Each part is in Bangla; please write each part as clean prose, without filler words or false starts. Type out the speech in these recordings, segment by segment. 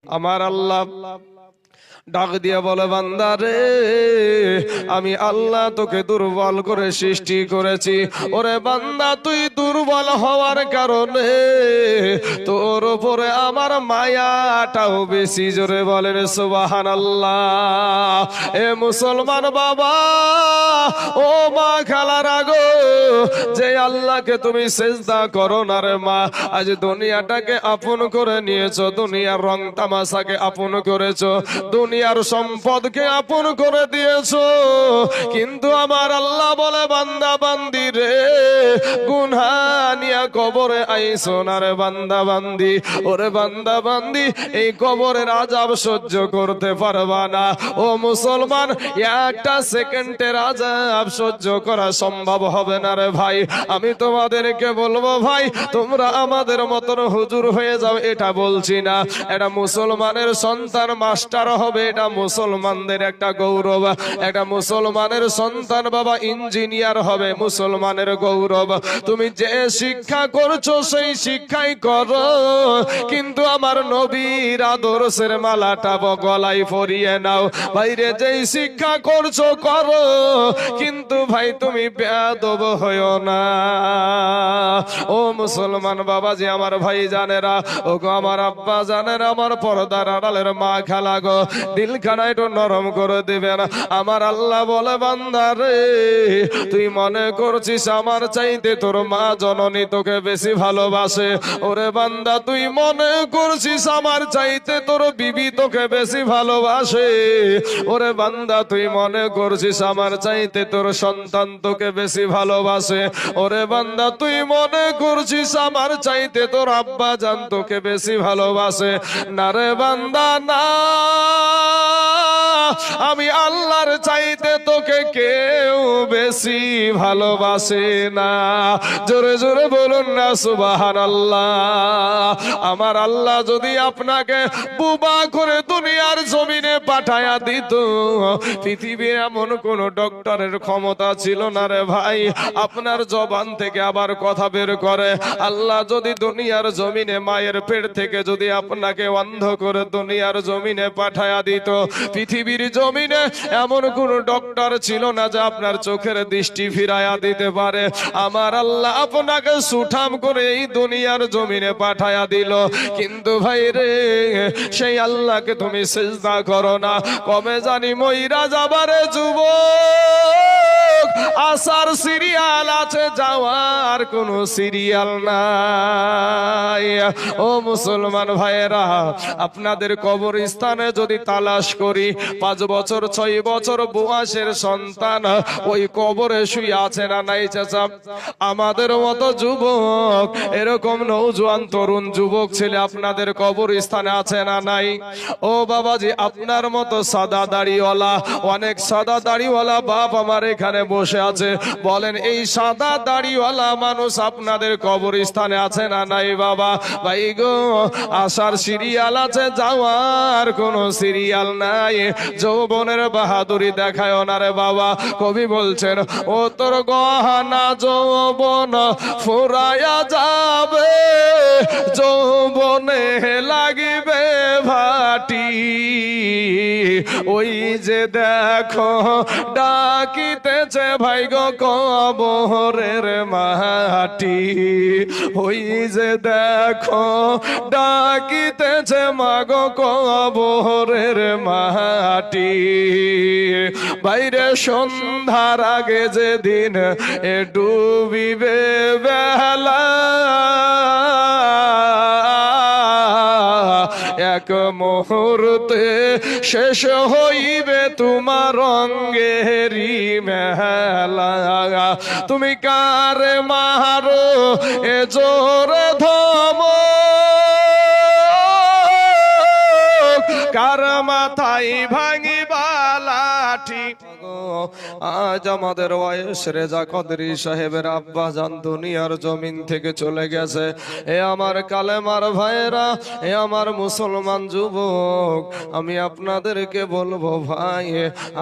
আমার আল্লাহ ডাক দিয়ে বলে, বান্দা রে, আমি আল্লাহ তোকে দুর্বল করে সৃষ্টি করেছি। ওরে বান্দা, তুই দুর্বল হওয়ার কারণে তোর উপরে আমার মায়াটাও বেশি। জোরে বলেন সুবহানাল্লাহ। এ মুসলমান বাবা, ও মা খালার আগো, যে আল্লাহকে তুমি সেজদা করো না রে মা, আজ দুনিয়াটাকে আপন করে নিয়েছো, দুনিয়ার রং তামাশাকে আপন করেছো, দুনিয়ার সম্পদকে আপন করে দিয়েছো। কিন্তু আমার আল্লাহ বলে, বান্দা বান্দি রে, গুনাহ নিয়া কবরে আইসো না রে বান্দা বান্দি। ওরে বান্দা বান্দি, এই কবরের আযাব সহ্য করতে পারবা না। ও মুসলমান, একটা সেকেন্ডের আযাব সহ্য করা সম্ভব হবে না রে ভাই। আমি তোমাদেরকে বলবো ভাই, তোমরা আমাদের মতন হুজুর হয়ে যাও এটা বলছি না। এটা মুসলমানের সন্তান মাস্টার হবে, এটা মুসলমানদের একটা গৌরব। একটা মুসলমানের সন্তান বাবা ইঞ্জিনিয়ার হবে, মুসলমানের গৌরব। তুমি যে শিক্ষা করছো সেই শিক্ষাই করো, কিন্তু আমার নবীর আদর্শের মালাটা গলায় পরিয়ে নাও। ভাইরে, যেই শিক্ষা করছো করো, কিন্তু ভাই তুমি বেয়াদব হইও না। ও মুসলমান বাবাজি, আমার ভাই জানেরা, ও গো আমার আব্বা জানেরা, আমার পর্দার আড়ালের মা খালা গো, দিলখানা একটু নরম করে দিবেন। আমার আল্লাহ বলে, বান্দা রে, তুই মনে করছিস আমার চাইতে তোর মা জননী তোকে বেশি ভালোবাসে? ওরে বান্দা, তুই মনে করছিস আমার চাইতে তোর বিবি তোকে বেশি ভালোবাসে? ওরে বান্দা, তুই মনে করছিস আমার চাইতে তোর সন্তান তোকে বেশি ভালোবাসে? ওরে বান্দা, তুই মনে করছিস আমার চাইতে তোর আব্বা জান তোকে বেশি ভালোবাসে? না রে বান্দা, না, আমি আল্লাহর চাইতে তোকে কেউ বেশি ভালোবাসে না। জোরে জোরে বলুন না সুবহানাল্লাহ। আমার আল্লাহ যদি আপনাকে বুবা করে দুনিয়ার জমিনে পাঠায়া দিত, পৃথিবীর এমন কোন ডক্টরের ক্ষমতা ছিল না রে ভাই আপনার জবান থেকে আবার কথা বের করে। আল্লাহ যদি দুনিয়ার জমিনে মায়ের পেট থেকে যদি আপনাকে অন্ধ করে দুনিয়ার জমিনে পাঠায়া দিত, পৃথিবীর জমিনে এমন কোন ডক্টর ছিল না যে আপনার চোখের দৃষ্টি ফিরাইয়া দিতে পারে। আমার আল্লাহ আপনাকে সুঠাম করে এই দুনিয়ার জমিনে পাঠায়া দিল, কিন্তু ভাই রে, সেই আল্লাহকে তুমি সিজদা করো না। কবে জানি মইরা যাবারে যুবক, আসার সিরিয়াল আছে, যাওয়ার কোন সিরিয়াল নাই। ও মুসলমান ভাইয়েরা, আপনাদের কবরস্থানে যদি তালাশ করি, 5 বছর 6 বছর বয়সের সন্তান ওই কবরে শুয়ে আছে না নাই চাচা? আমাদের মতো যুবক, এরকম নওজোয়ান তরুণ যুবক ছেলে আপনাদের কবরস্থানে আছে না নাই? ও বাবাজি, আপনার মতো সাদা দাড়িওয়ালা, অনেক সাদা দাড়িওয়ালা বাপ আমার এখানে বসে আছে। বলেন, এই সাদা দাড়িওয়ালা মানুষ আপনাদের কবরস্থানে আছে না নাই? বাবা ভাই গো, আসার সিরিয়াল আছে, যাওয়ার কোন সিরিয়াল নাই। যৌবনের বাহাদুরি দেখায় না রে বাবা। কবি বলছেন, ও তোর গহনা যৌবন ফুরায়া যাবে, যৌবনে লাগিবে ভাটি, ওই যে দেখো ডাকিতেছে ভাই গো কবরের মাটি, ওই যে দেখো ডাকিতেছে মাগো কবরের মাটি। বাইরে সন্ধ্যার আগে যেদিন এ ডুবিবে বেলা, এক মুহূর্তে শেষ হইবে তোমার রঙেরি মেলা। তুমি কারে মারো এ জোরে ধমক, কার মাথায় ভাঙিবা লাঠি, ঠিক আজ আমাদের ওয়াইস রেজা কদরি সাহেবের আব্বা জান দুনিয়ার জমিন থেকে চলে গেছে। এ আমার কালেমার ভাইরা, এ আমার মুসলমান যুবক, আমি আপনাদেরকে বলবো ভাই,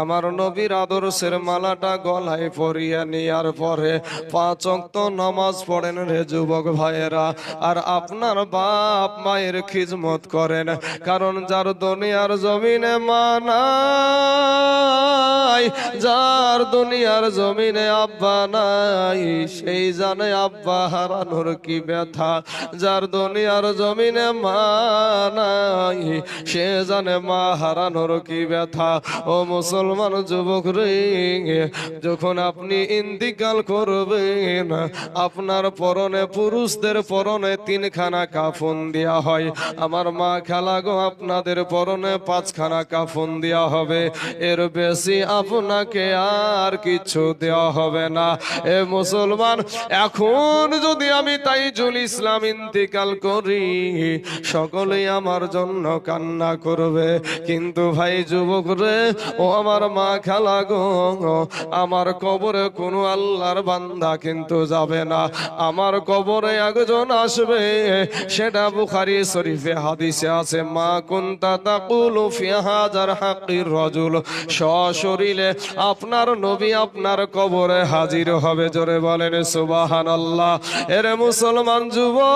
আমার নবীর আদর্শের মালাটা গলায় পরিয়ে নেওয়ার পরে 5 ওয়াক্ত নামাজ পড়েন রে যুবক ভাইয়েরা। আর আপনার বাপ মায়ের খিদমত করেন, কারণ যার দুনিয়ার জমিনে মা নাই, যার দুনিয়ার জমিনে আব্বা নাই, সেই জানে আব্বা হারানোর কি ব্যথা। যার দুনিয়ার জমিনে মা নাই, সে জানে মা হারানোর কি ব্যথা। ও মুসলমান যুবক রে, যখন আপনি ইন্তিকাল করবেন, আপনার পরনে, পুরুষদের পরনে 3 খানা কাফন দেয়া হয়। আমার মা খালা গো, আপনাদের পরনে 5 খানা কাফন দেয়া হবে, এর বেশি আপনাকে আর কিছু দেওয়া হবে না। এ মুসলমান, এখন যদি আমি তাইজুল ইসলাম ইন্তিকাল করি, সকলেই আমার জন্য কান্না করবে, কিন্তু ভাই যুবক রে, ও আমার মা খালা গো, আমার কবরে কোনো আল্লাহর বান্দা কিন্তু যাবে না। আমার কবরে একজন আসবে, সেটা বুখারী শরীফে হাদিসে আছে, মা কুনতা তাকুলু ফি হাজার হাকির রাজুল, সশরীরে আপনার নবী আপনার কবরে হাজির হবে। জোরে বলেন সুবহানাল্লাহ। এর মুসলমান যুবক,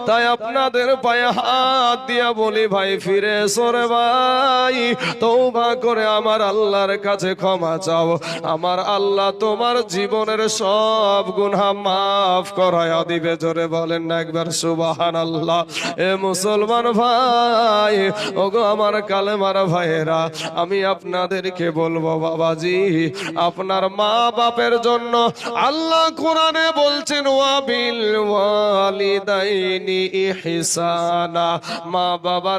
তাই আপনাদের পায়ে হাত দিয়া বলি ভাই, ফিরে সরে ভাই, তওবা করে আমার আল্লাহর কাছে ক্ষমা চাও। আমার আল্লাহ তোমার জীবনের সব গুনাহ মাফ করায়া দিবে। জোরে বলেন না একবার সুবহানাল্লাহ। এ মুসলমান ভাই, ওগো আমার কালেমার ভাইয়েরা, আমি আপনাদেরকে বলবো বাবাজি, আপনার মা বাপের জন্য আল্লাহ কোরআনে বলছেন, ওয়াবিল ওয়ালিদাইনি ইহসানা, মা বাবার